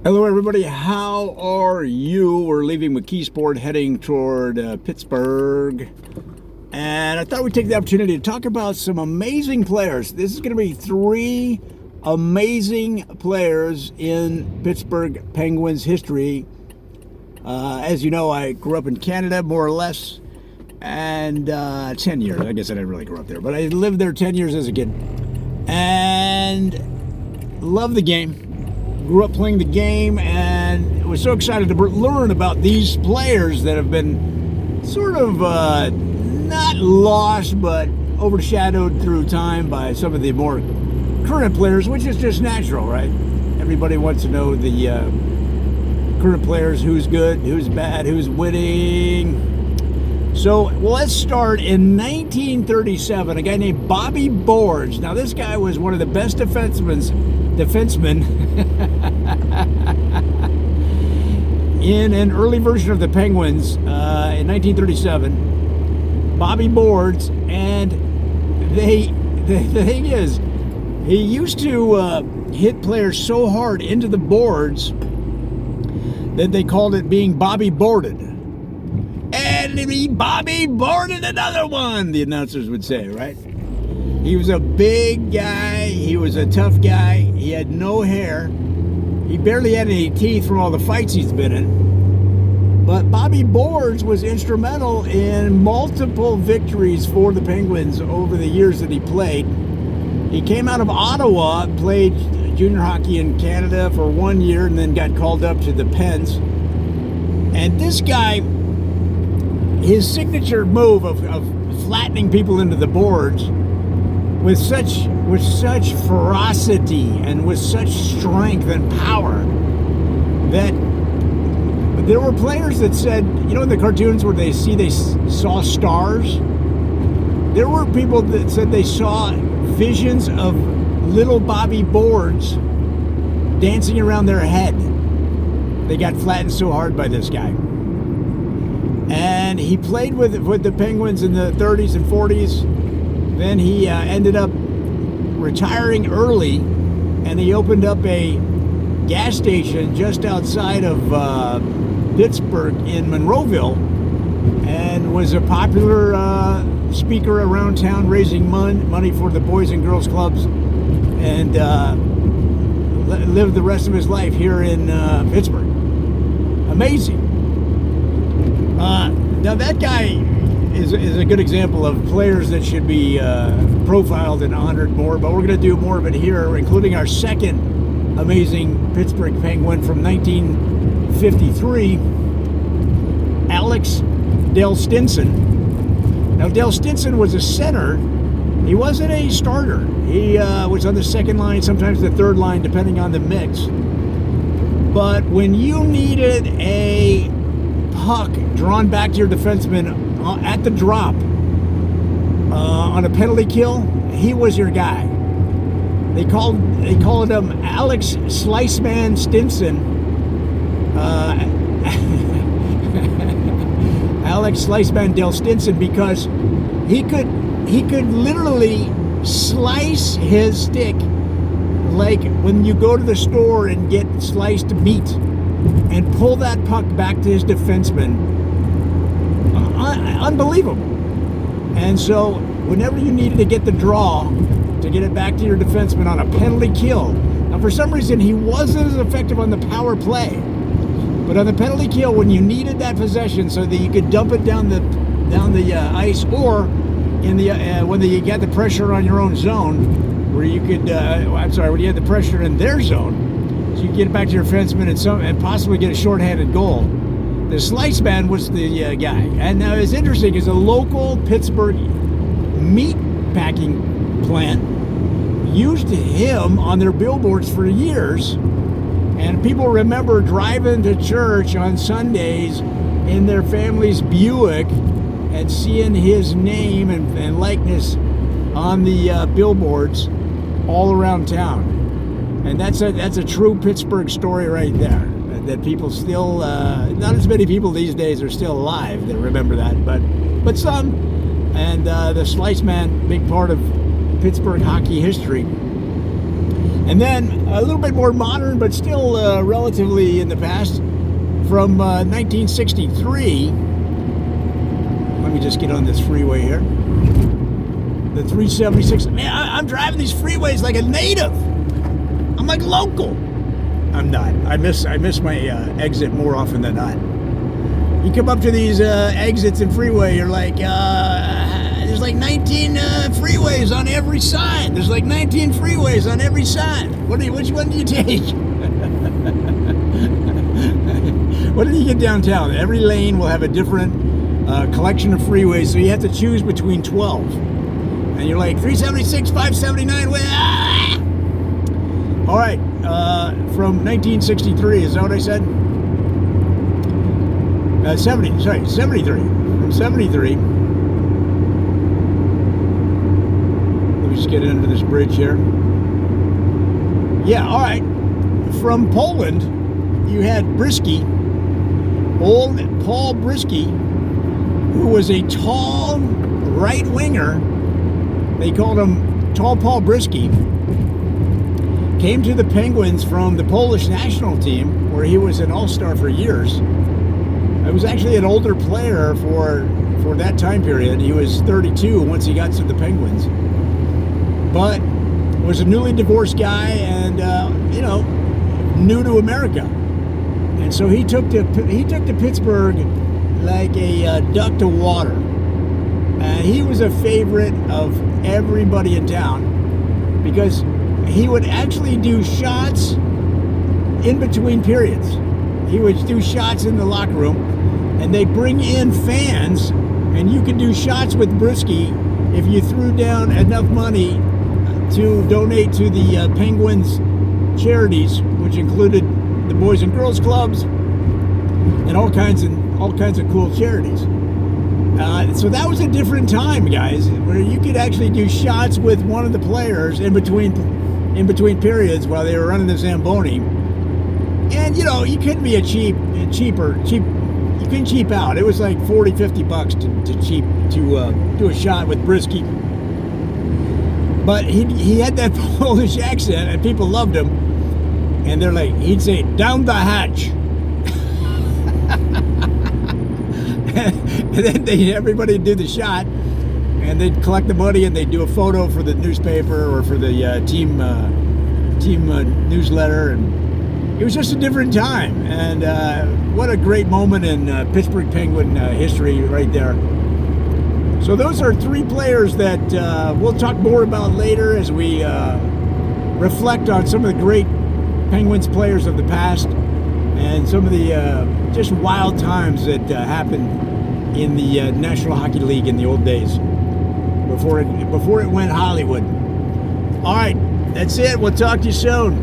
Hello, everybody. How are you? We're leaving McKeesport, heading toward Pittsburgh. And I thought we'd take the opportunity to talk about some amazing players. This is going to be three amazing players in Pittsburgh Penguins history. As you know, I grew up in Canada, more or less, and 10 years. I guess I didn't really grow up there, but I lived there 10 years as a kid. And loved the game. Grew up playing the game and was so excited to learn about these players that have been sort of not lost but overshadowed through time by some of the more current players, which is just natural, right? Everybody wants to know the current players, who's good, who's bad, who's winning. So let's start in 1937, a guy named Bobby Boards. Now this guy was one of the best defensemen in an early version of the Penguins in 1937. Bobby Boards, and the thing is, he used to hit players so hard into the boards that they called it being Bobby Boarded. And he Bobby boarded another one, the announcers would say, right? He was a big guy. He was a tough guy. He had no hair. He barely had any teeth from all the fights he's been in. But Bobby Boards was instrumental in multiple victories for the Penguins over the years that he played. He came out of Ottawa, played junior hockey in Canada for 1 year, and then got called up to the Pens. And this guy, his signature move of flattening people into the boards with such ferocity and with such strength and power that there were players that said, you know, in the cartoons where they saw stars, there were people that said they saw visions of little Bobby Boards dancing around their head. They got flattened so hard by this guy. And he played with the Penguins in the 30s and 40s. Then he ended up retiring early, and he opened up a gas station just outside of Pittsburgh in Monroeville, and was a popular speaker around town, raising money for the Boys and Girls Clubs, and lived the rest of his life here in Pittsburgh. Amazing. Now that guy is a good example of players that should be profiled and honored more, but we're going to do more of it here, including our second amazing Pittsburgh Penguin from 1953, Alex Dale Stinson. Now Dale Stinson was a center. He wasn't a starter. He was on the second line, sometimes the third line, depending on the mix. But when you needed a puck drawn back to your defenseman at the drop on a penalty kill, he was your guy. They called him Alex Sliceman Stinson. Alex Sliceman Dale Stinson, because he could literally slice his stick like when you go to the store and get sliced meat, and pull that puck back to his defenseman. Unbelievable. And so whenever you needed to get the draw to get it back to your defenseman on a penalty kill, now for some reason he wasn't as effective on the power play, but on the penalty kill, when you needed that possession so that you could dump it down the ice, or in the when you got the pressure on your own zone, where you could when you had the pressure in their zone, so you get it back to your defenseman and possibly get a shorthanded goal. The slice man was the guy. And now it's interesting, is a local Pittsburgh meat packing plant used him on their billboards for years. And people remember driving to church on Sundays in their family's Buick and seeing his name and likeness on the billboards all around town. And that's a true Pittsburgh story right there. That people still, not as many people these days are still alive that remember that, but some. And the Slice Man, big part of Pittsburgh hockey history. And then a little bit more modern, but still relatively in the past, from 1963. Let me just get on this freeway here. The 376. Man, I'm driving these freeways like a native. I'm like local. I'm not. I miss my exit more often than not. You come up to these exits in freeway, you're like, there's like 19 freeways on every side. There's like 19 freeways on every side. Which one do you take? What did you get downtown? Every lane will have a different collection of freeways, so you have to choose between 12. And you're like, 376, 579, All right, from 1963, is that what I said? 73. From 73. Let me just get into this bridge here. Yeah, all right. From Poland, you had Brisky, old Paul Brisky, who was a tall right winger. They called him Tall Paul Brisky. Came to the Penguins from the Polish national team, where he was an all-star for years. He was actually an older player for that time period. He was 32 once he got to the Penguins. But was a newly divorced guy and, new to America. And so he took to Pittsburgh like a duck to water. And he was a favorite of everybody in town because he would actually do shots in between periods. He would do shots in the locker room, and they'd bring in fans, and you could do shots with Brisky if you threw down enough money to donate to the Penguins charities, which included the Boys and Girls Clubs and all kinds of cool charities. So that was a different time, guys, where you could actually do shots with one of the players in between periods while they were running the Zamboni. And, you couldn't be cheap. You couldn't cheap out. It was like $40-50 to do a shot with Brisky. But he had that Polish accent, and people loved him. And they're like, he'd say, "Down the hatch." And then everybody would do the shot, and they'd collect the money, and they'd do a photo for the newspaper or for the team newsletter. And it was just a different time. And what a great moment in Pittsburgh Penguin history right there. So those are three players that we'll talk more about later as we reflect on some of the great Penguins players of the past and some of the just wild times that happened in the National Hockey League in the old days before it went Hollywood. All right, that's it. We'll talk to you soon.